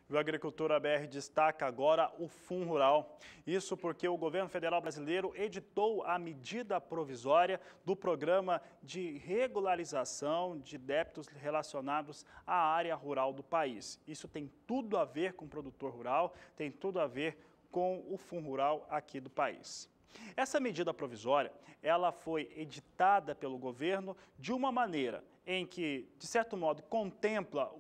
O Agricultura BR destaca agora o Fundo Rural. Isso porque o governo federal brasileiro editou a medida provisória do programa de regularização de débitos relacionados à área rural do país. Isso tem tudo a ver com o produtor rural, tem tudo a ver com o Fundo Rural aqui do país. Essa medida provisória, ela foi editada pelo governo de uma maneira em que, de certo modo, contempla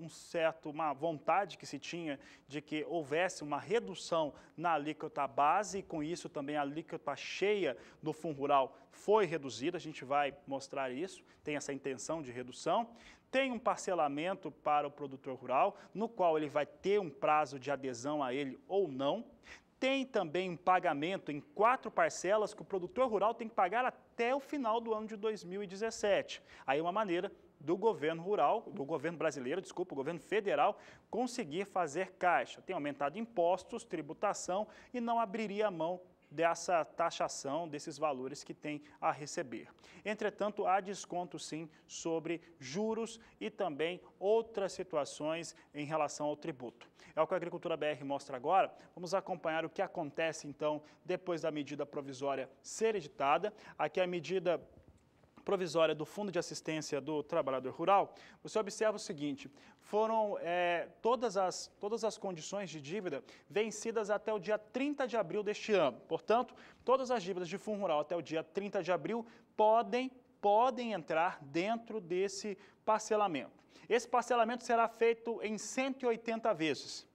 uma vontade que se tinha de que houvesse uma redução na alíquota base e, com isso, também a alíquota cheia do Fundo Rural foi reduzida. A gente vai mostrar isso, tem essa intenção de redução. Tem um parcelamento para o produtor rural, no qual ele vai ter um prazo de adesão a ele ou não. Tem também um pagamento em 4 parcelas que o produtor rural tem que pagar até o final do ano de 2017. Aí é uma maneira do governo brasileiro, o governo federal, conseguir fazer caixa. Tem aumentado impostos, tributação e não abriria a mão dessa taxação, desses valores que tem a receber. Entretanto, há desconto sim sobre juros e também outras situações em relação ao tributo. É o que a Agricultura BR mostra agora. Vamos acompanhar o que acontece então depois da medida provisória ser editada. Aqui a medida provisória do Fundo de Assistência do Trabalhador Rural. Você observa o seguinte: foram todas as condições de dívida vencidas até o dia 30 de abril deste ano. Portanto, todas as dívidas de Fundo Rural até o dia 30 de abril podem entrar dentro desse parcelamento. Esse parcelamento será feito em 180 vezes.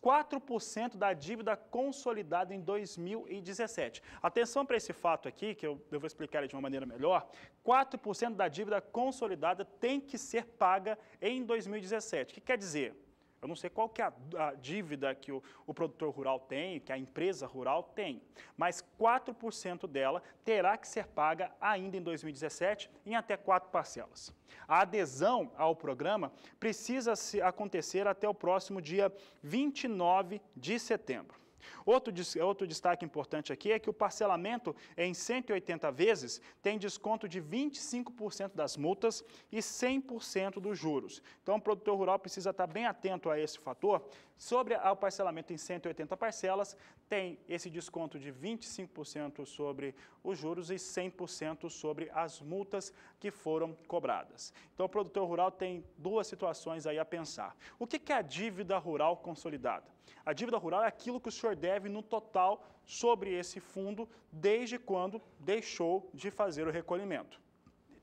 4% da dívida consolidada em 2017. Atenção para esse fato aqui, que eu vou explicar de uma maneira melhor. 4% da dívida consolidada tem que ser paga em 2017. O que quer dizer? Eu não sei qual que é a dívida que o produtor rural tem, que a empresa rural tem, mas 4% dela terá que ser paga ainda em 2017 em até 4 parcelas. A adesão ao programa precisa acontecer até o próximo dia 29 de setembro. Outro destaque importante aqui é que o parcelamento em 180 vezes tem desconto de 25% das multas e 100% dos juros. Então, o produtor rural precisa estar bem atento a esse fator. Sobre o parcelamento em 180 parcelas, tem esse desconto de 25% sobre os juros e 100% sobre as multas que foram cobradas. Então, o produtor rural tem duas situações aí a pensar. O que é a dívida rural consolidada? A dívida rural é aquilo que o senhor deve no total sobre esse fundo desde quando deixou de fazer o recolhimento.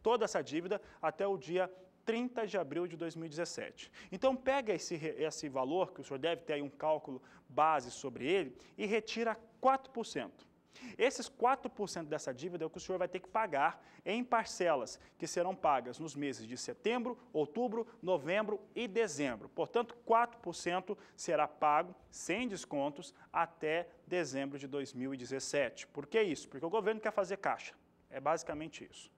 Toda essa dívida até o dia 30 de abril de 2017. Então, pega esse valor, que o senhor deve ter aí um cálculo base sobre ele, e retira 4%. Esses 4% dessa dívida é o que o senhor vai ter que pagar em parcelas, que serão pagas nos meses de setembro, outubro, novembro e dezembro. Portanto, 4% será pago sem descontos até dezembro de 2017. Por que isso? Porque o governo quer fazer caixa. É basicamente isso.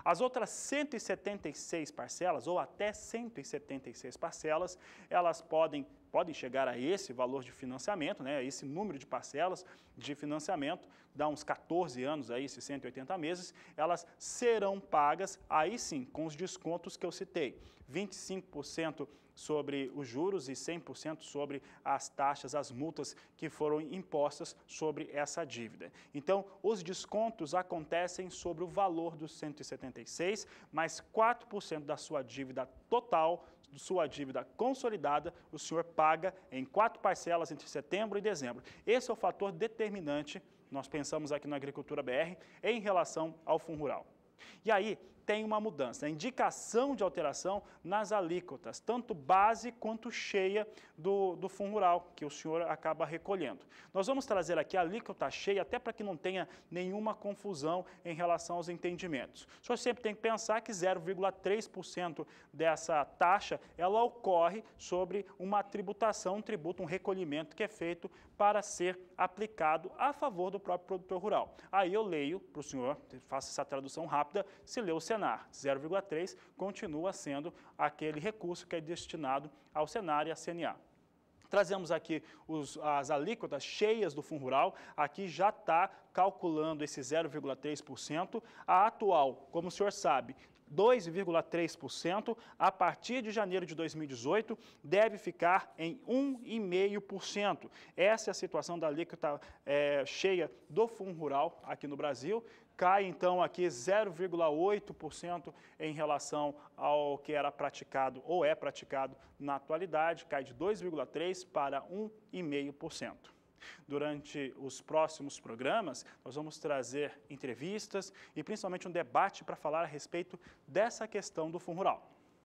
As outras 176 parcelas, ou até 176 parcelas, elas podem chegar a esse valor de financiamento, né, esse número de parcelas de financiamento, dá uns 14 anos, aí, esses 180 meses, elas serão pagas, aí sim, com os descontos que eu citei, 25% sobre os juros e 100% sobre as taxas, as multas que foram impostas sobre essa dívida. Então, os descontos acontecem sobre o valor dos 176, mais 4% da sua dívida total, sua dívida consolidada, o senhor paga em 4 parcelas entre setembro e dezembro. Esse é o fator determinante, nós pensamos aqui na Agricultura BR, em relação ao Fundo Rural. E aí tem uma mudança, a indicação de alteração nas alíquotas, tanto base quanto cheia do Fundo Rural, que o senhor acaba recolhendo. Nós vamos trazer aqui a alíquota cheia, até para que não tenha nenhuma confusão em relação aos entendimentos. O senhor sempre tem que pensar que 0,3% dessa taxa, ela ocorre sobre uma tributação, um tributo, um recolhimento que é feito para ser aplicado a favor do próprio produtor rural. Aí eu leio para o senhor, faço essa tradução rápida, se lê o Senar, 0,3 continua sendo aquele recurso que é destinado ao Senar e à CNA. Trazemos aqui as alíquotas cheias do Fundo Rural, aqui já está calculando esse 0,3%. A atual, como o senhor sabe, 2,3%, a partir de janeiro de 2018, deve ficar em 1,5%. Essa é a situação da alíquota cheia do Fundo Rural aqui no Brasil. Cai, então, aqui 0,8% em relação ao que era praticado ou é praticado na atualidade, cai de 2,3% para 1,5%. Durante os próximos programas, nós vamos trazer entrevistas e principalmente um debate para falar a respeito dessa questão do Fundo Rural.